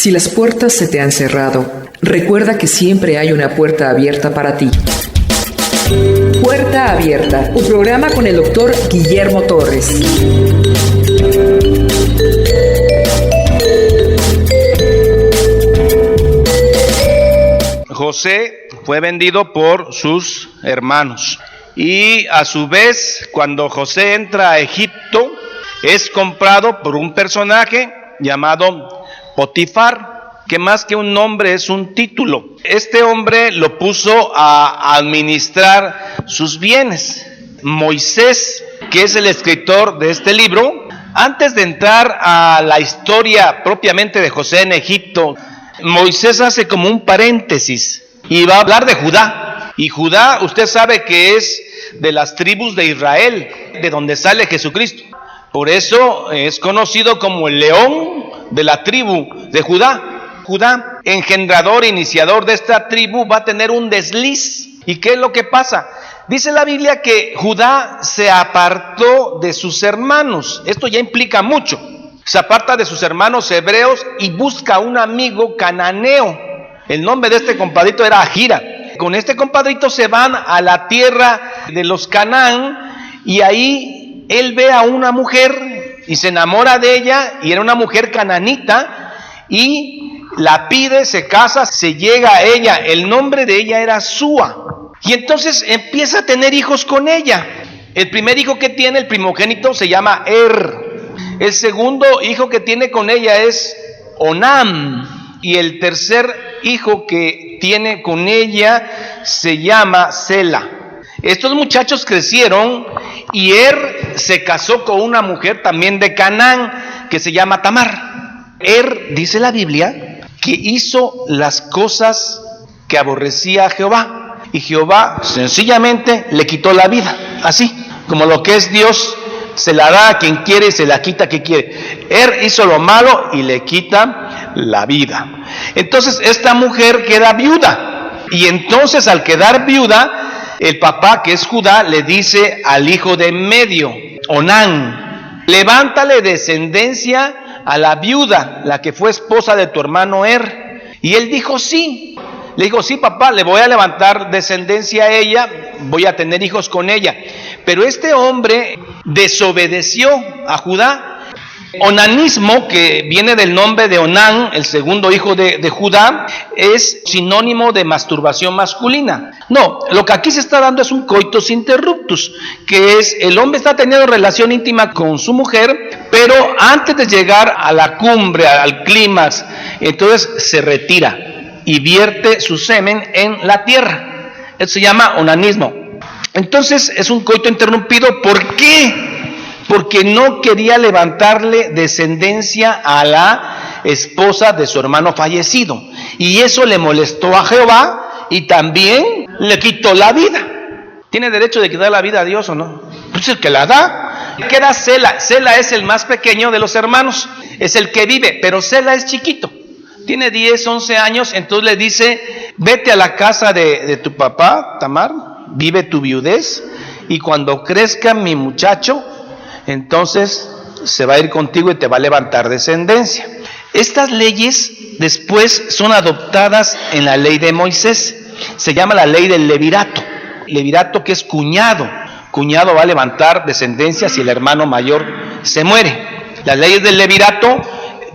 Si las puertas se te han cerrado, recuerda que siempre hay una puerta abierta para ti. Puerta Abierta, un programa con el doctor Guillermo Torres. José fue vendido por sus hermanos y a su vez, cuando José entra a Egipto, es comprado por un personaje llamado Potifar, que más que un nombre es un título. Este hombre lo puso a administrar sus bienes. Moisés, que es el escritor de este libro, antes de entrar a la historia propiamente de José en Egipto, Moisés hace como un paréntesis y va a hablar de Judá. Y Judá, usted sabe que es de las tribus de Israel, de donde sale Jesucristo. Por eso es conocido como el león de la tribu de Judá. Judá, engendrador, iniciador de esta tribu, va a tener un desliz. ¿Y qué es lo que pasa? Dice la Biblia que Judá se apartó de sus hermanos. Esto ya implica mucho. Se aparta de sus hermanos hebreos y busca un amigo cananeo. El nombre de este compadrito era Ahira. Con este compadrito se van a la tierra de los Canaán y ahí él ve a una mujer y se enamora de ella, y era una mujer cananita, y la pide, se casa, se llega a ella. El nombre de ella era Súa. Y entonces empieza a tener hijos con ella. El primer hijo que tiene, el primogénito, se llama El segundo hijo que tiene con ella es Onam. Y el tercer hijo que tiene con ella se llama Sela. Estos muchachos crecieron y se casó con una mujer también de Canaán que se llama Tamar. Dice la Biblia, que hizo las cosas que aborrecía a Jehová. Y Jehová sencillamente le quitó la vida, así como lo que es Dios, se la da a quien quiere y se la quita a quien quiere. Hizo lo malo y le quita la vida. Entonces esta mujer queda viuda, y entonces al quedar viuda, el papá, que es Judá, le dice al hijo de en medio, Onán, levántale descendencia a la viuda, la que fue esposa de tu hermano Y él dijo sí. Le dijo, sí papá, le voy a levantar descendencia a ella, voy a tener hijos con ella. Pero este hombre desobedeció a Judá. Onanismo, que viene del nombre de Onán, el segundo hijo de Judá, es sinónimo de masturbación masculina. No, lo que aquí se está dando es un coitus interruptus, que es el hombre está teniendo relación íntima con su mujer, pero antes de llegar a la cumbre, al clímax, entonces se retira y vierte su semen en la tierra. Eso se llama onanismo. Entonces es un coito interrumpido. ¿Por qué? Porque no quería levantarle descendencia a la esposa de su hermano fallecido. Y eso le molestó a Jehová y también le quitó la vida. ¿Tiene derecho de quitar la vida a Dios o no? Pues el que la da. Queda Sela. Sela es el más pequeño de los hermanos. Es el que vive, pero Sela es chiquito. Tiene 10, 11 años, entonces le dice, vete a la casa de tu papá, Tamar, vive tu viudez, y cuando crezca mi muchacho, entonces se va a ir contigo y te va a levantar descendencia. Estas leyes después son adoptadas en la ley de Moisés. Se llama la ley del levirato. Levirato, que es cuñado. Cuñado va a levantar descendencia si el hermano mayor se muere. Las leyes del levirato,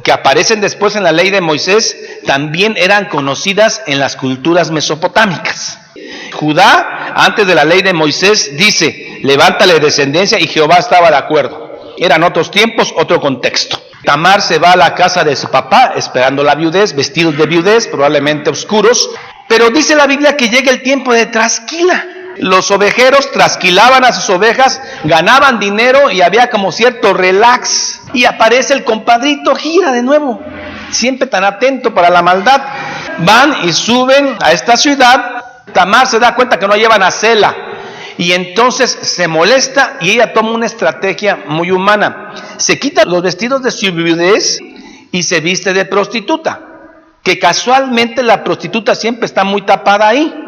que aparecen después en la ley de Moisés, también eran conocidas en las culturas mesopotámicas. Judá, antes de la ley de Moisés, dice, levántale descendencia, y Jehová estaba de acuerdo. Eran otros tiempos, otro contexto. Tamar se va a la casa de su papá, esperando la viudez, vestidos de viudez, probablemente oscuros, pero dice la Biblia que llega el tiempo de trasquila. Los ovejeros trasquilaban a sus ovejas, ganaban dinero y había como cierto relax. Y aparece el compadrito Gira de nuevo, siempre tan atento para la maldad. Van y suben a esta ciudad. Tamar se da cuenta que no llevan a Sela, y entonces se molesta y ella toma una estrategia muy humana. Se quita los vestidos de su viudez y se viste de prostituta, que casualmente la prostituta siempre está muy tapada ahí.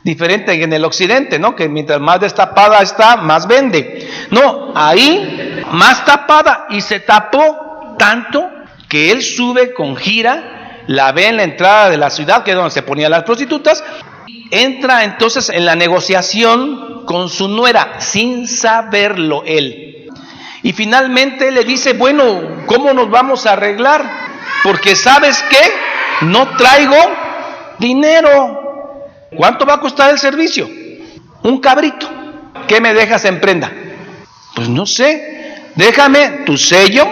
Diferente en el occidente, ¿no? Que mientras más destapada está, más vende. No, ahí más tapada, y se tapó tanto que él sube con Gira la ve en la entrada de la ciudad, que es donde se ponían las prostitutas. Entra entonces en la negociación con su nuera, sin saberlo él. Y finalmente le dice, bueno, ¿cómo nos vamos a arreglar? Porque ¿sabes qué? No traigo dinero. ¿Cuánto va a costar el servicio? Un cabrito. ¿Qué me dejas en prenda? Pues no sé. Déjame tu sello,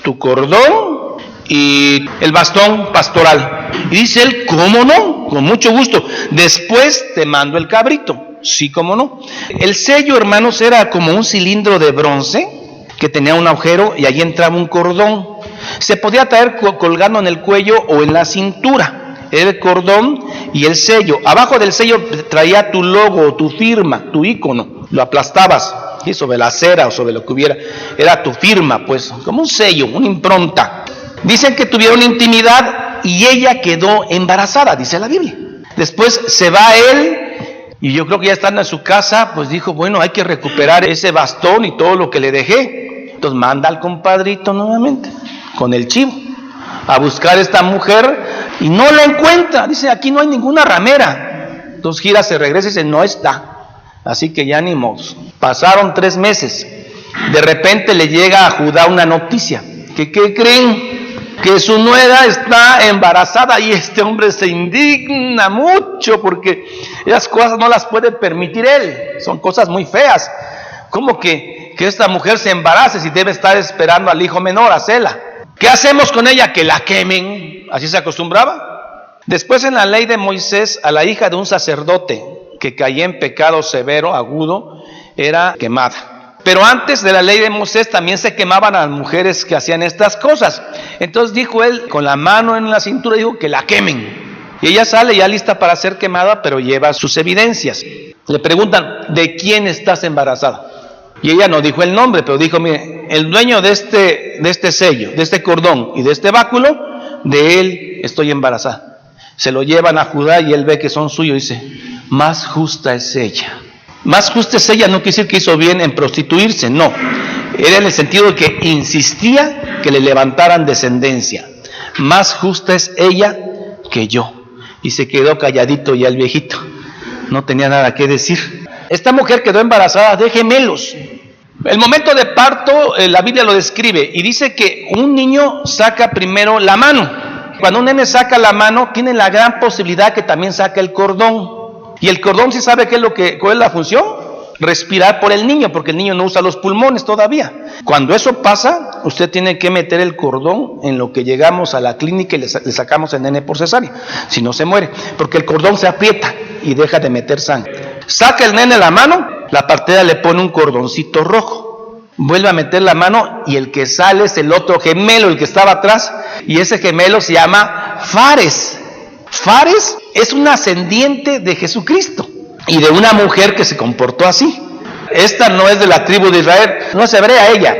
tu cordón y el bastón pastoral. Y dice él, ¿cómo no? Con mucho gusto. Después te mando el cabrito. Sí, cómo no. El sello, hermanos, era como un cilindro de bronce que tenía un agujero y allí entraba un cordón. Se podía traer colgando en el cuello o en la cintura. Era el cordón y el sello. Abajo del sello traía tu logo, tu firma, tu icono. Lo aplastabas y sobre la cera o sobre lo que hubiera. Era tu firma, pues, como un sello, una impronta. Dicen que tuvieron intimidad y ella quedó embarazada, dice la Biblia. Después se va él y yo creo que ya estando en su casa, pues dijo, bueno, hay que recuperar ese bastón y todo lo que le dejé. Entonces manda al compadrito nuevamente con el chivo a buscar a esta mujer y no la encuentra. Dice, aquí no hay ninguna ramera. Entonces gira, se regresa y dice, no está. Así que ya ni modo. Pasaron 3 meses. De repente le llega a Judá una noticia. ¿Qué creen? Que su nuera está embarazada y este hombre se indigna mucho porque esas cosas no las puede permitir él. Son cosas muy feas. ¿Cómo que esta mujer se embarace si debe estar esperando al hijo menor, a Sela? ¿Qué hacemos con ella? Que la quemen. ¿Así se acostumbraba? Después en la ley de Moisés, a la hija de un sacerdote que caía en pecado severo, agudo, era quemada. Pero antes de la ley de Moisés también se quemaban a las mujeres que hacían estas cosas. Entonces dijo él, con la mano en la cintura, dijo que la quemen. Y ella sale ya lista para ser quemada, pero lleva sus evidencias. Le preguntan, ¿de quién estás embarazada? Y ella no dijo el nombre, pero dijo, mire, el dueño de este sello, de este cordón y de este báculo, de él estoy embarazada. Se lo llevan a Judá y él ve que son suyos y dice, más justa es ella. Más justa es ella no quiere decir que hizo bien en prostituirse, no. Era en el sentido de que insistía que le levantaran descendencia. Más justa es ella que yo. Y se quedó calladito ya el viejito. No tenía nada que decir. Esta mujer quedó embarazada de gemelos. El momento de parto, la Biblia lo describe y dice que un niño saca primero la mano. Cuando un nene saca la mano, tiene la gran posibilidad que también saque el cordón. Y el cordón, ¿sí sabe cuál es la función? Respirar por el niño, porque el niño no usa los pulmones todavía. Cuando eso pasa, usted tiene que meter el cordón en lo que llegamos a la clínica y le sacamos el nene por cesárea. Si no se muere, porque el cordón se aprieta y deja de meter sangre. Saca el nene la mano, la partera le pone un cordoncito rojo. Vuelve a meter la mano y el que sale es el otro gemelo, el que estaba atrás. Y ese gemelo se llama Fares. Fares es un ascendiente de Jesucristo y de una mujer que se comportó así. Esta no es de la tribu de Israel, no es hebrea ella.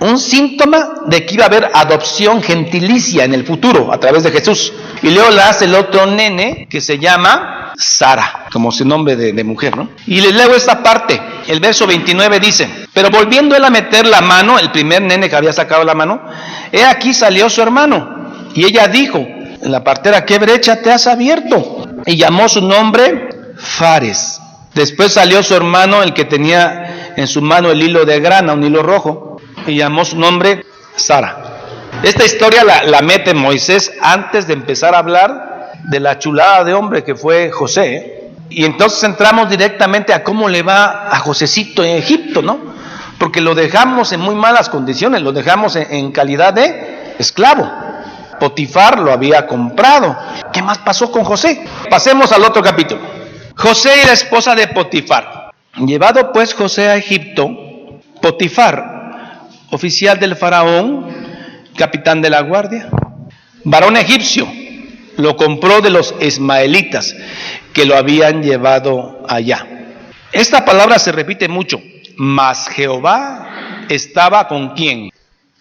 Un síntoma de que iba a haber adopción gentilicia en el futuro a través de Jesús. Y luego le hace el otro nene que se llama Sara, como su nombre de mujer, ¿no? Y les leo esta parte, el verso 29 dice, pero volviendo él a meter la mano, el primer nene que había sacado la mano, he aquí salió su hermano. Y ella dijo, la partera, ¿qué brecha te has abierto? Y llamó su nombre Fares. Después salió su hermano, el que tenía en su mano el hilo de grana, un hilo rojo, y llamó su nombre Sara. Esta historia la mete Moisés antes de empezar a hablar de la chulada de hombre que fue José. Y entonces entramos directamente a cómo le va a Josecito en Egipto, ¿no? Porque lo dejamos en muy malas condiciones, lo dejamos en calidad de esclavo. Potifar lo había comprado. ¿Qué más pasó con José? Pasemos al otro capítulo. José y la esposa de Potifar. Llevado pues José a Egipto, Potifar, oficial del faraón, capitán de la guardia, varón egipcio, lo compró de los ismaelitas que lo habían llevado allá. Esta palabra se repite mucho. Mas Jehová estaba con ¿quién?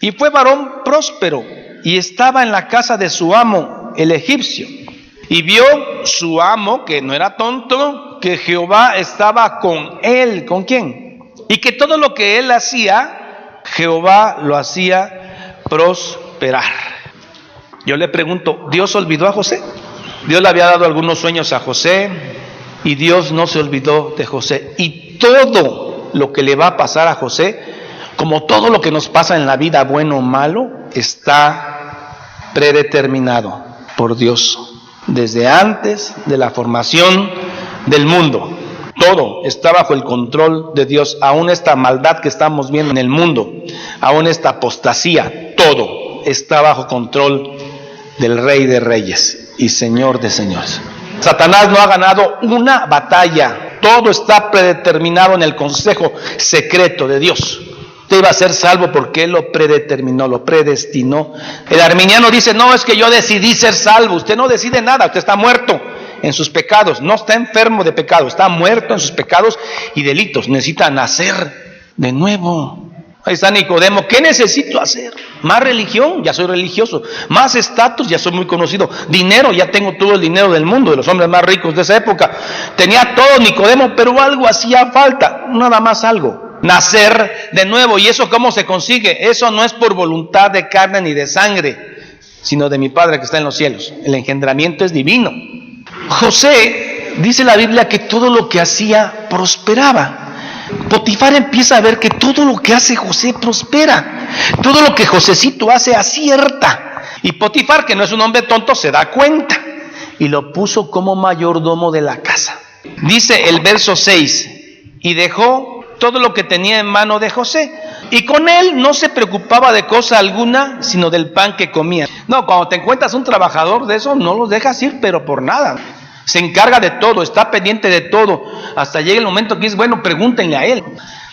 Y fue varón próspero y estaba en la casa de su amo, el egipcio. Y vio su amo, que no era tonto, que Jehová estaba con él. ¿Con quién? Y que todo lo que él hacía, Jehová lo hacía prosperar. Yo le pregunto, ¿Dios olvidó a José? Dios le había dado algunos sueños a José y Dios no se olvidó de José. Y todo lo que le va a pasar a José, como todo lo que nos pasa en la vida, bueno o malo, está predeterminado por Dios. Desde antes de la formación del mundo, todo está bajo el control de Dios. Aún esta maldad que estamos viendo en el mundo, aún esta apostasía, todo está bajo control del Rey de Reyes y Señor de Señores. Satanás no ha ganado una batalla, todo está predeterminado en el consejo secreto de Dios. Usted iba a ser salvo porque Él lo predeterminó, lo predestinó. El arminiano dice, no, es que yo decidí ser salvo. Usted no decide nada, usted está muerto en sus pecados, no está enfermo de pecado, está muerto en sus pecados y delitos. Necesita nacer de nuevo. Ahí está Nicodemo, ¿qué necesito hacer? Más religión, ya soy religioso. Más estatus, ya soy muy conocido. Dinero, ya tengo todo el dinero del mundo, de los hombres más ricos de esa época. Tenía todo Nicodemo, pero algo hacía falta, nada más algo. Nacer de nuevo. ¿Y eso cómo se consigue? Eso no es por voluntad de carne ni de sangre, sino de mi Padre que está en los cielos. El engendramiento es divino. José, dice la Biblia, que todo lo que hacía prosperaba. Potifar empieza a ver que todo lo que hace José prospera, todo lo que Josecito hace acierta, y Potifar, que no es un hombre tonto, se da cuenta y lo puso como mayordomo de la casa. Dice el verso 6, y dejó todo lo que tenía en mano de José, y con él no se preocupaba de cosa alguna, sino del pan que comía. No, cuando te encuentras un trabajador de eso, no los dejas ir, pero por nada. Se encarga de todo, está pendiente de todo, hasta llega el momento que dice, bueno, pregúntenle a él.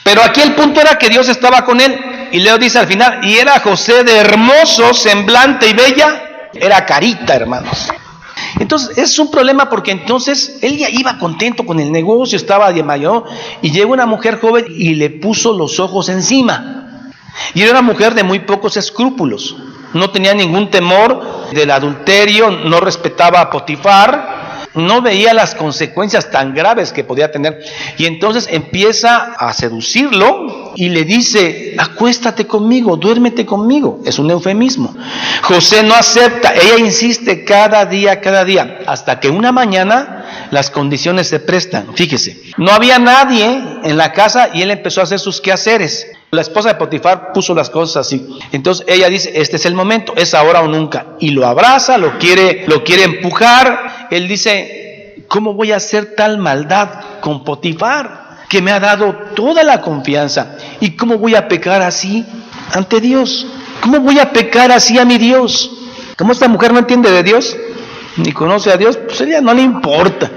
Pero aquí el punto era que Dios estaba con él, y Leo dice al final, y era José de hermoso semblante y bella, era carita, hermanos. Entonces es un problema porque entonces él ya iba contento con el negocio, estaba de mayor, y llega una mujer joven y le puso los ojos encima. Y era una mujer de muy pocos escrúpulos, no tenía ningún temor del adulterio, no respetaba a Potifar, no veía las consecuencias tan graves que podía tener, y entonces empieza a seducirlo y le dice, acuéstate conmigo, duérmete conmigo. Es un eufemismo. José no acepta, ella insiste cada día, hasta que una mañana las condiciones se prestan. Fíjese, no había nadie en la casa y él empezó a hacer sus quehaceres. La esposa de Potifar puso las cosas así. Entonces ella dice, este es el momento, es ahora o nunca. Y lo abraza, lo quiere empujar. Él dice, ¿cómo voy a hacer tal maldad con Potifar, que me ha dado toda la confianza? ¿Y cómo voy a pecar así ante Dios? ¿Cómo voy a pecar así a mi Dios? Como esta mujer no entiende de Dios, ni conoce a Dios, pues a ella no le importa.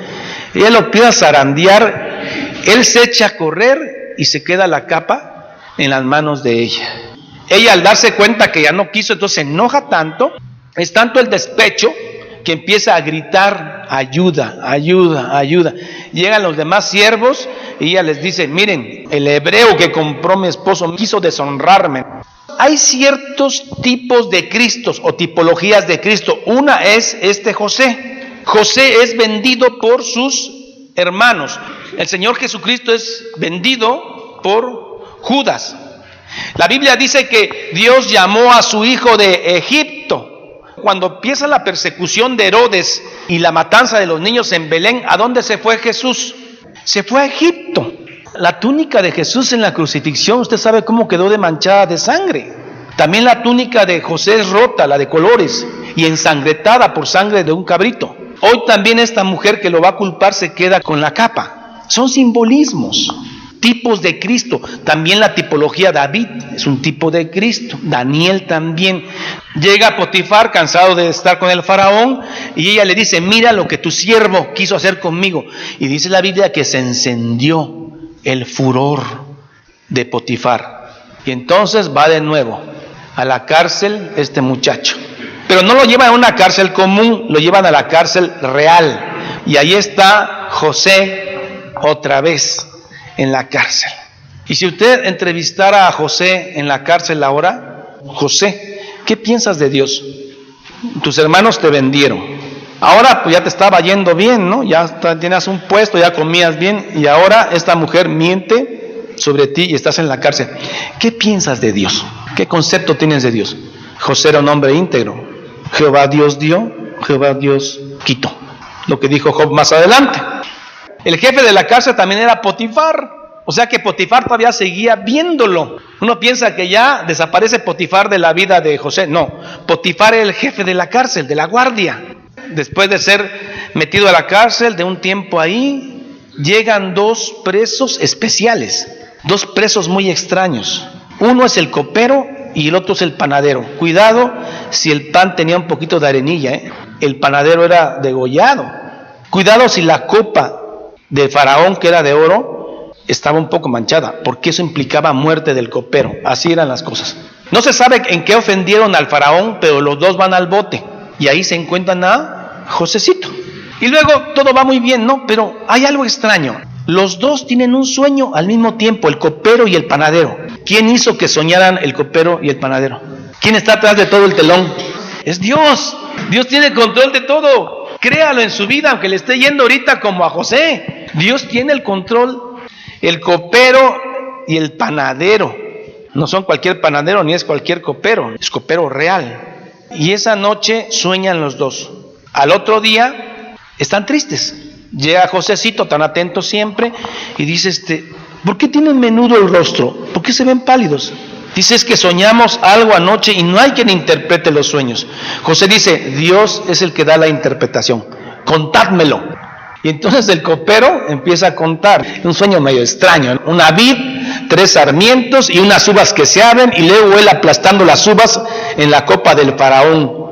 Ella lo empieza a zarandear, él se echa a correr y se queda la capa en las manos de ella. Ella, al darse cuenta que ya no quiso, entonces se enoja tanto, es tanto el despecho que empieza a gritar, ayuda, ayuda, ayuda. Llegan los demás siervos y ella les dice, miren, el hebreo que compró mi esposo quiso deshonrarme. Hay ciertos tipos de Cristos o tipologías de Cristo. Una es este José. José es vendido por sus hermanos. El Señor Jesucristo es vendido por Judas. La Biblia dice que Dios llamó a su hijo de Egipto. Cuando empieza la persecución de Herodes y la matanza de los niños en Belén, ¿a dónde se fue Jesús? Se fue a Egipto. La túnica de Jesús en la crucifixión, usted sabe cómo quedó de manchada de sangre. También la túnica de José es rota, la de colores, y ensangretada por sangre de un cabrito. Hoy también esta mujer que lo va a culpar se queda con la capa. Son simbolismos. Tipos de Cristo. También la tipología David es un tipo de Cristo. Daniel también. Llega Potifar cansado de estar con el faraón y ella le dice, mira lo que tu siervo quiso hacer conmigo. Y dice la Biblia que se encendió el furor de Potifar. Y entonces va de nuevo a la cárcel este muchacho. Pero no lo llevan a una cárcel común, lo llevan a la cárcel real. Y ahí está José otra vez en la cárcel. Y si usted entrevistara a José en la cárcel ahora, José, ¿qué piensas de Dios? Tus hermanos te vendieron. Ahora pues ya te estaba yendo bien, ¿no? Ya tenías un puesto, ya comías bien, y ahora esta mujer miente sobre ti y estás en la cárcel. ¿Qué piensas de Dios? ¿Qué concepto tienes de Dios? José era un hombre íntegro, Jehová Dios dio, Jehová Dios quitó. Lo que dijo Job más adelante. El jefe de la cárcel también era Potifar. O sea que Potifar todavía seguía viéndolo. Uno piensa que ya desaparece Potifar de la vida de José. No, Potifar era el jefe de la cárcel, de la guardia. Después de ser metido a la cárcel, de un tiempo ahí, llegan dos presos especiales. Dos presos muy extraños. Uno es el copero y el otro es el panadero. Cuidado si el pan tenía un poquito de arenilla, el panadero era degollado. Cuidado si la copa de Faraón, que era de oro, estaba un poco manchada, porque eso implicaba muerte del copero. Así eran las cosas. No se sabe en qué ofendieron al Faraón, pero los dos van al bote y ahí se encuentran a Josecito. Y luego todo va muy bien, ¿no? Pero hay algo extraño. Los dos tienen un sueño al mismo tiempo, el copero y el panadero. ¿Quién hizo que soñaran el copero y el panadero? ¿Quién está atrás de todo el telón? Es Dios. Dios tiene control de todo. Créalo en su vida, aunque le esté yendo ahorita como a José. Dios tiene el control. El copero y el panadero. No son cualquier panadero ni es cualquier copero. Es copero real. Y esa noche sueñan los dos. Al otro día están tristes. Llega Josecito, tan atento siempre, y dice, ¿por qué tienen menudo el rostro? ¿Por qué se ven pálidos? Dice, es que soñamos algo anoche y no hay quien interprete los sueños. José dice, Dios es el que da la interpretación. Contádmelo. Y entonces el copero empieza a contar. Un sueño medio extraño. Una vid, 3 sarmientos y unas uvas que se abren, y luego él aplastando las uvas en la copa del faraón.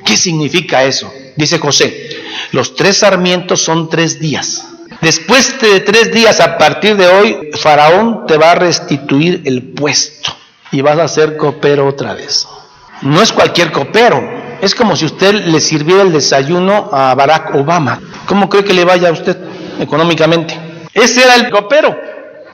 ¿Qué significa eso? Dice José, los 3 sarmientos son 3 días. Después de 3 días, a partir de hoy, Faraón te va a restituir el puesto y vas a ser copero otra vez. No es cualquier copero. Es como si usted le sirviera el desayuno a Barack Obama. ¿Cómo cree que le vaya a usted económicamente? Ese era el copero.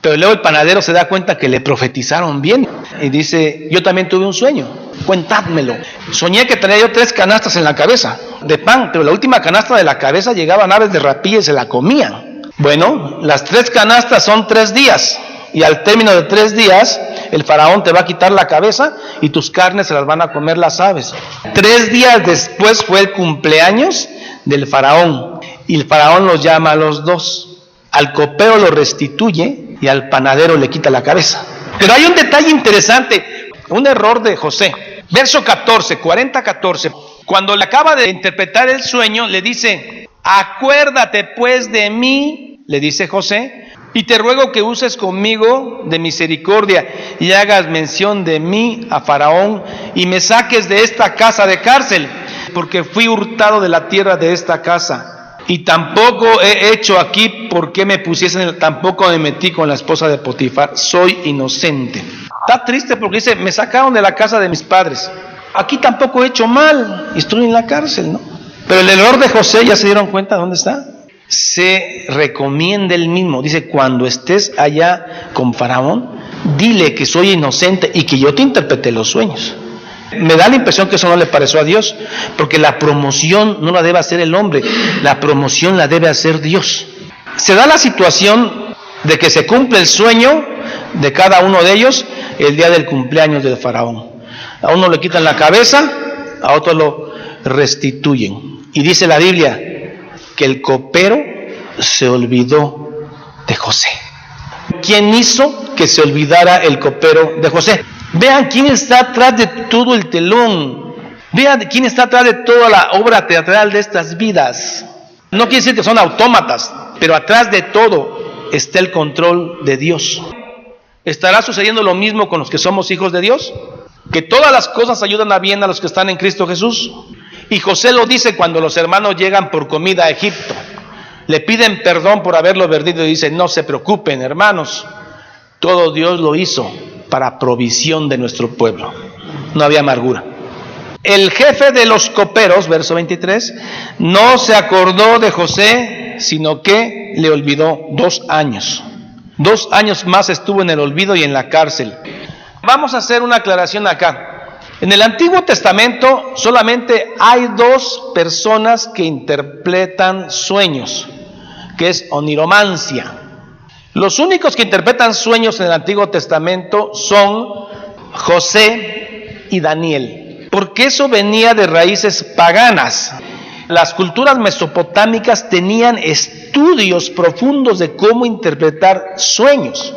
Pero luego el panadero se da cuenta que le profetizaron bien. Y dice, yo también tuve un sueño. Cuéntamelo. Soñé que tenía yo 3 canastas en la cabeza de pan, pero la última canasta de la cabeza llegaban aves de rapilla y se la comían. Bueno, las 3 canastas son 3 días. Y al término de 3 días, el faraón te va a quitar la cabeza y tus carnes se las van a comer las aves. 3 días después fue el cumpleaños del faraón. Y el faraón los llama a los dos. Al copero lo restituye y al panadero le quita la cabeza. Pero hay un detalle interesante, un error de José. Verso 14, 40-14. Cuando le acaba de interpretar el sueño, le dice, acuérdate pues de mí, le dice José, y te ruego que uses conmigo de misericordia y hagas mención de mí a Faraón y me saques de esta casa de cárcel, porque fui hurtado de la tierra de esta casa. Y tampoco he hecho aquí porque me pusiesen, tampoco me metí con la esposa de Potifar, soy inocente. Está triste porque dice, me sacaron de la casa de mis padres. Aquí tampoco he hecho mal, estoy en la cárcel, ¿no? Pero el error de José, ¿ya se dieron cuenta dónde está? Se recomienda él mismo, dice, cuando estés allá con Faraón, dile que soy inocente y que yo te interpreté los sueños. Me da la impresión que eso no le pareció a Dios, porque la promoción no la debe hacer el hombre, la promoción la debe hacer Dios. Se da la situación de que se cumple el sueño de cada uno de ellos el día del cumpleaños del faraón. A uno le quitan la cabeza, a otro lo restituyen. Y dice la Biblia que el copero se olvidó de José. ¿Quién hizo que se olvidara el copero de José? Vean quién está atrás de todo el telón. Vean quién está atrás de toda la obra teatral de estas vidas. No quiere decir que son autómatas, pero atrás de todo está el control de Dios. ¿Estará sucediendo lo mismo con los que somos hijos de Dios? Que todas las cosas ayudan a bien a los que están en Cristo Jesús. Y José lo dice cuando los hermanos llegan por comida a Egipto. Le piden perdón por haberlo perdido y dice, no se preocupen, hermanos. Todo Dios lo hizo para provisión de nuestro pueblo. No había amargura. El jefe de los coperos, verso 23, no se acordó de José, sino que le olvidó 2 años. 2 años más estuvo en el olvido y en la cárcel. Vamos a hacer una aclaración acá. En el Antiguo Testamento solamente hay 2 personas que interpretan sueños, que es oniromancia. Los únicos que interpretan sueños en el Antiguo Testamento son José y Daniel. porque eso venía de raíces paganas. Las culturas mesopotámicas tenían estudios profundos de cómo interpretar sueños,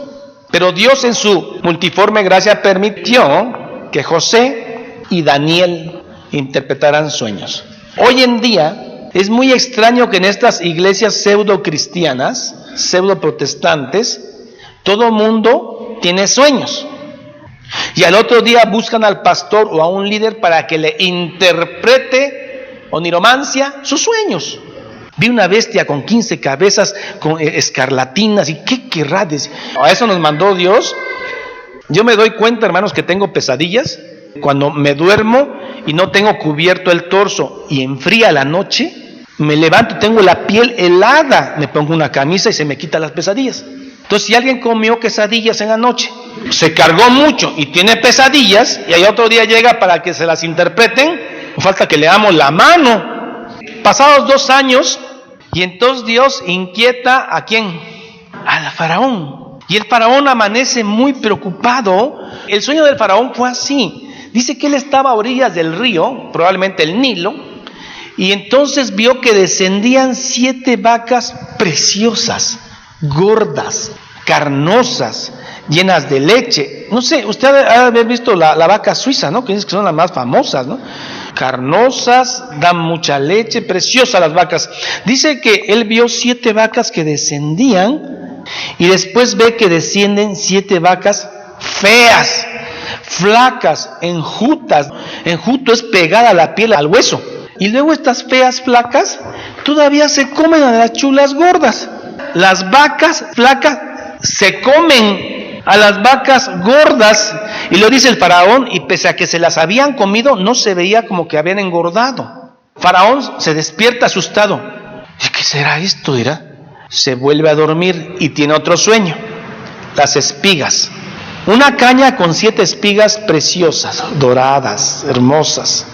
pero Dios en su multiforme gracia permitió que José y Daniel interpretaran sueños. Hoy en día es muy extraño que en estas iglesias pseudo cristianas, pseudo protestantes, todo mundo tiene sueños. Y al otro día buscan al pastor o a un líder para que le interprete o niromancia sus sueños. Vi una bestia con 15 cabezas, con escarlatinas, y ¿qué querrá decir? A eso nos mandó Dios. Yo me doy cuenta, hermanos, que tengo pesadillas cuando me duermo y no tengo cubierto el torso y enfría la noche. Me levanto, tengo la piel helada, me pongo una camisa y se me quitan las pesadillas. Entonces, si alguien comió quesadillas en la noche, se cargó mucho y tiene pesadillas, y ahí otro día llega para que se las interpreten, falta que le damos la mano. Pasados 2 años, y entonces Dios inquieta ¿a quién? Al faraón. Y el faraón amanece muy preocupado. El sueño del faraón fue así. Dice que él estaba a orillas del río, probablemente el Nilo, y entonces vio que descendían 7 vacas preciosas, gordas, carnosas, llenas de leche. No sé, usted ha de haber visto la vaca suiza, ¿no? Que dice que son las más famosas, ¿no? Carnosas, dan mucha leche, preciosas las vacas. Dice que él vio 7 vacas que descendían, y después ve que descienden 7 vacas feas, flacas, enjutas. Enjuto es pegada la piel al hueso. Y luego estas feas flacas todavía se comen a las chulas gordas. Las vacas flacas se comen a las vacas gordas, y lo dice el faraón, y pese a que se las habían comido, no se veía como que habían engordado. Faraón se despierta asustado. ¿Qué será esto? Dirá. Se vuelve a dormir y tiene otro sueño. Las espigas. Una caña con 7 espigas preciosas, doradas, hermosas.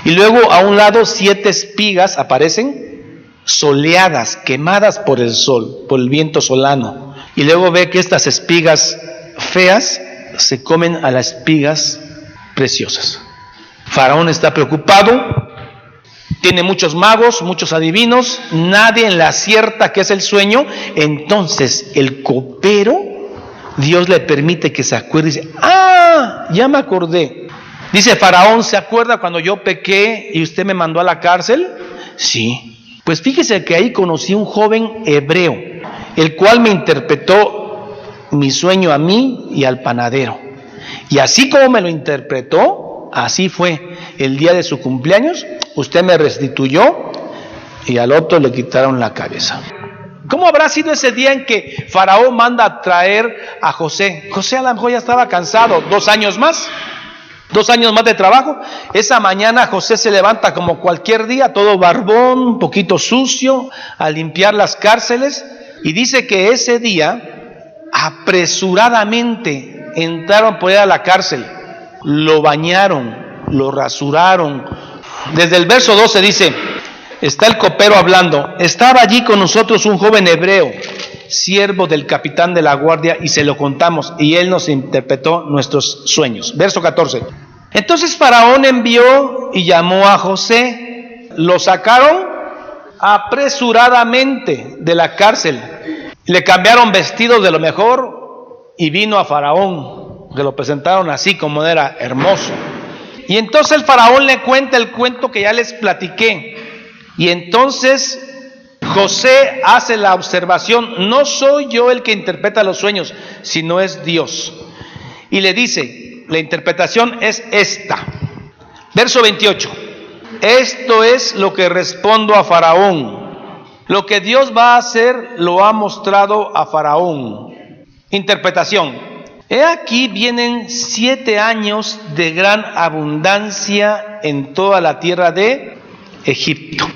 Y luego a un lado 7 espigas aparecen soleadas, quemadas por el sol, por el viento solano. Y luego ve que estas espigas feas se comen a las espigas preciosas. Faraón está preocupado, tiene muchos magos, muchos adivinos, nadie le acierta qué es el sueño. Entonces el copero, Dios le permite que se acuerde y dice: ya me acordé. Dice Faraón: ¿se acuerda cuando yo pequé y usted me mandó a la cárcel? Sí. Pues fíjese que ahí conocí un joven hebreo, el cual me interpretó mi sueño a mí y al panadero. Y así como me lo interpretó, así fue. El día de su cumpleaños, usted me restituyó y al otro le quitaron la cabeza. ¿Cómo habrá sido ese día en que Faraón manda a traer a José? José a lo mejor ya estaba cansado, 2 años más. 2 años más de trabajo. Esa mañana José se levanta como cualquier día, todo barbón, un poquito sucio, a limpiar las cárceles. Y dice que ese día, apresuradamente, entraron por él a la cárcel. Lo bañaron, lo rasuraron. Desde el verso 12 dice, está el copero hablando: estaba allí con nosotros un joven hebreo, siervo del capitán de la guardia, y se lo contamos, y él nos interpretó nuestros sueños. Verso 14. Entonces Faraón envió y llamó a José. Lo sacaron apresuradamente de la cárcel, le cambiaron vestidos de lo mejor y vino a Faraón, que lo presentaron así como era hermoso. Y entonces el Faraón le cuenta el cuento que ya les platiqué. Y entonces José hace la observación: no soy yo el que interpreta los sueños, sino es Dios. Y le dice, la interpretación es esta. Verso 28. Esto es lo que respondo a Faraón. Lo que Dios va a hacer lo ha mostrado a Faraón. Interpretación. He aquí vienen 7 años de gran abundancia en toda la tierra de Egipto.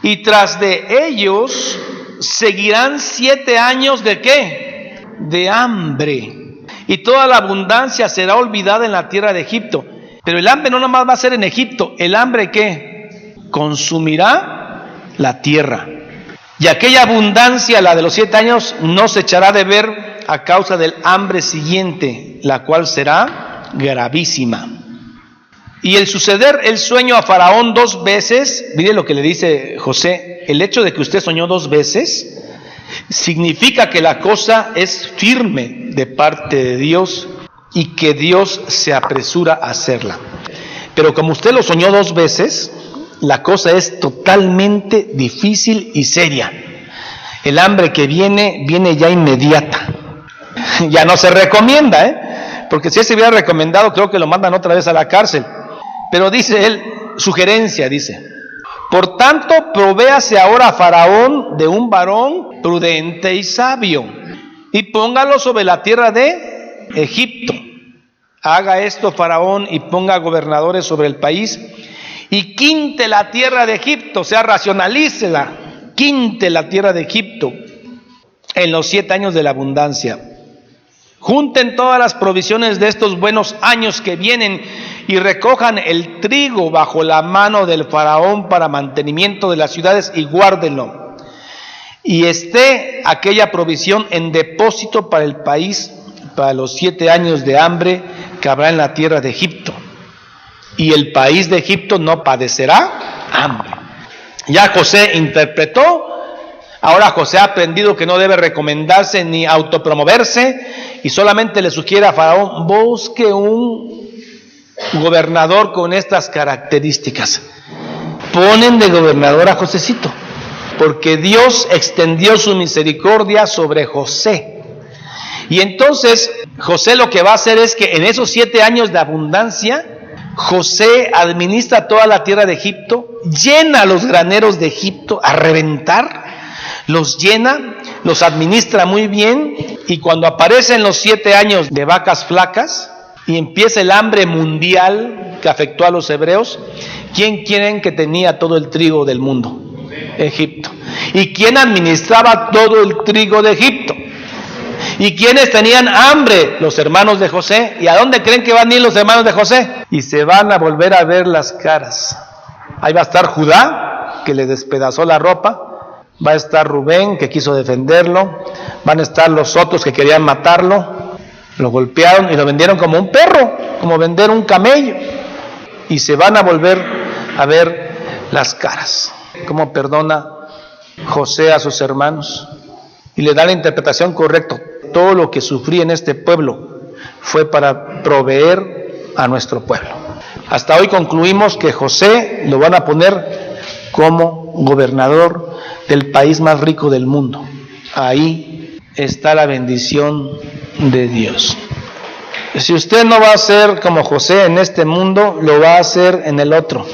Y tras de ellos seguirán 7 años de ¿qué? De hambre. Y toda la abundancia será olvidada en la tierra de Egipto. Pero el hambre no nomás va a ser en Egipto. El hambre ¿qué? Consumirá la tierra. Y aquella abundancia, la de los 7 años, no se echará de ver a causa del hambre siguiente, la cual será gravísima. Y el suceder el sueño a Faraón 2 veces, mire lo que le dice José, el hecho de que usted soñó 2 veces, significa que la cosa es firme de parte de Dios y que Dios se apresura a hacerla. Pero como usted lo soñó 2 veces, la cosa es totalmente difícil y seria. El hambre que viene ya inmediata. Ya no se recomienda, porque si se hubiera recomendado, creo que lo mandan otra vez a la cárcel. Pero dice él, sugerencia, dice: por tanto, provéase ahora a Faraón de un varón prudente y sabio, y póngalo sobre la tierra de Egipto. Haga esto Faraón y ponga gobernadores sobre el país, y quinte la tierra de Egipto, o sea, racionalícela, quinte la tierra de Egipto en los 7 años de la abundancia. Junten todas las provisiones de estos buenos años que vienen y recojan el trigo bajo la mano del faraón para mantenimiento de las ciudades y guárdenlo. Y esté aquella provisión en depósito para el país para los 7 años de hambre que habrá en la tierra de Egipto. Y el país de Egipto no padecerá hambre. Ya José interpretó. Ahora José ha aprendido que no debe recomendarse ni autopromoverse, y solamente le sugiere a Faraón: busque un gobernador con estas características. Ponen de gobernador a Josecito, porque Dios extendió su misericordia sobre José. Y entonces José lo que va a hacer es que en esos 7 años de abundancia, José administra toda la tierra de Egipto, llena los graneros de Egipto a reventar, los llena, los administra muy bien, y cuando aparecen los 7 años de vacas flacas y empieza el hambre mundial que afectó a los hebreos, ¿quién creen que tenía todo el trigo del mundo? Egipto. ¿Y quién administraba todo el trigo de Egipto? ¿Y quiénes tenían hambre? Los hermanos de José. ¿Y a dónde creen que van a ir los hermanos de José? Y se van a volver a ver las caras. Ahí va a estar Judá, que le despedazó la ropa. Va a estar Rubén, que quiso defenderlo. Van a estar los otros que querían matarlo. Lo golpearon y lo vendieron como un perro, como vender un camello. Y se van a volver a ver las caras. ¿Cómo perdona José a sus hermanos? Y le da la interpretación correcta. Todo lo que sufrí en este pueblo fue para proveer a nuestro pueblo. Hasta hoy concluimos que José lo van a poner como gobernador del país más rico del mundo. Ahí está la bendición de Dios. Si usted no va a ser como José en este mundo, lo va a hacer en el otro,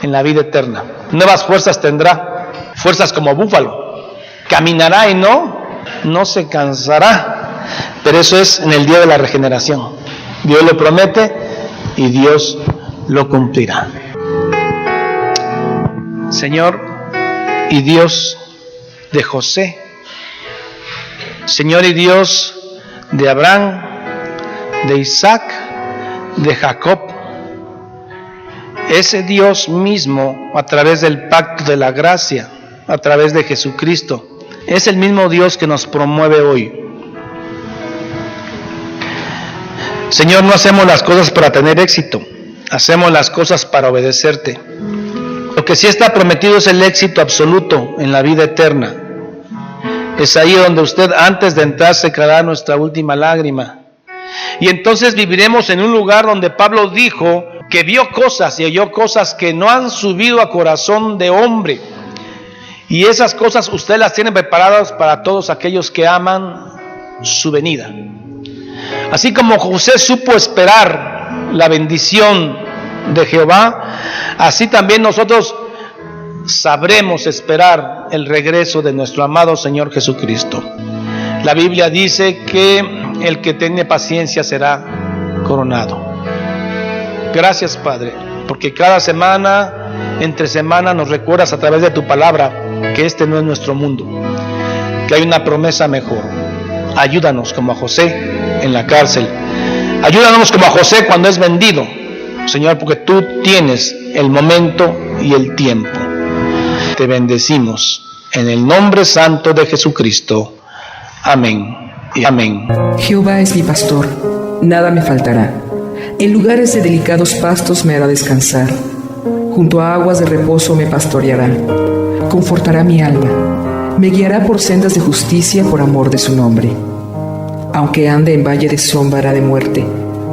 en la vida eterna. Nuevas fuerzas tendrá, fuerzas como búfalo. Caminará y no se cansará. Pero eso es en el día de la regeneración. Dios lo promete y Dios lo cumplirá. Señor y Dios de José, Señor y Dios de Abraham, de Isaac, de Jacob, ese Dios mismo, a través del pacto de la gracia, a través de Jesucristo, es el mismo Dios que nos promueve hoy. Señor, no hacemos las cosas para tener éxito, hacemos las cosas para obedecerte. Lo que sí está prometido es el éxito absoluto en la vida eterna. Es ahí donde usted, antes de entrar, secará nuestra última lágrima. Y entonces viviremos en un lugar donde Pablo dijo que vio cosas y oyó cosas que no han subido a corazón de hombre. Y esas cosas usted las tiene preparadas para todos aquellos que aman su venida. Así como José supo esperar la bendición de Jehová, así también nosotros sabremos esperar el regreso de nuestro amado Señor Jesucristo. La Biblia dice que el que tiene paciencia será coronado. Gracias, Padre, porque cada semana, entre semana, nos recuerdas a través de tu palabra que este no es nuestro mundo, que hay una promesa mejor. Ayúdanos como a José en la cárcel. Ayúdanos como a José cuando es vendido, Señor, porque tú tienes el momento y el tiempo. Te bendecimos en el nombre santo de Jesucristo. Amén y amén. Jehová es mi pastor, nada me faltará. En lugares de delicados pastos me hará descansar. Junto a aguas de reposo me pastoreará. Confortará mi alma. Me guiará por sendas de justicia por amor de su nombre. Aunque ande en valle de sombra de muerte,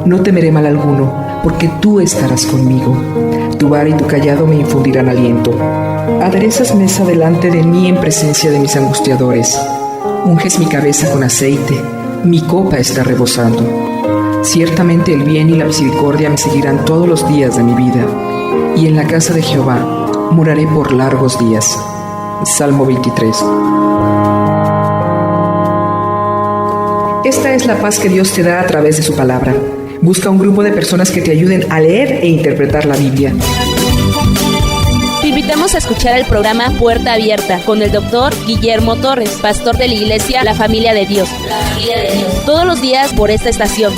no temeré mal alguno, porque tú estarás conmigo. Tu vara y tu cayado me infundirán aliento. Aderezas mesa delante de mí en presencia de mis angustiadores. Unges mi cabeza con aceite, mi copa está rebosando. Ciertamente el bien y la misericordia me seguirán todos los días de mi vida, y en la casa de Jehová moraré por largos días. Salmo 23. Esta es la paz que Dios te da a través de su palabra. Busca un grupo de personas que te ayuden a leer e interpretar la Biblia. Te invitamos a escuchar el programa Puerta Abierta con el Dr. Guillermo Torres, pastor de la iglesia La Familia de Dios. Todos los días por esta estación.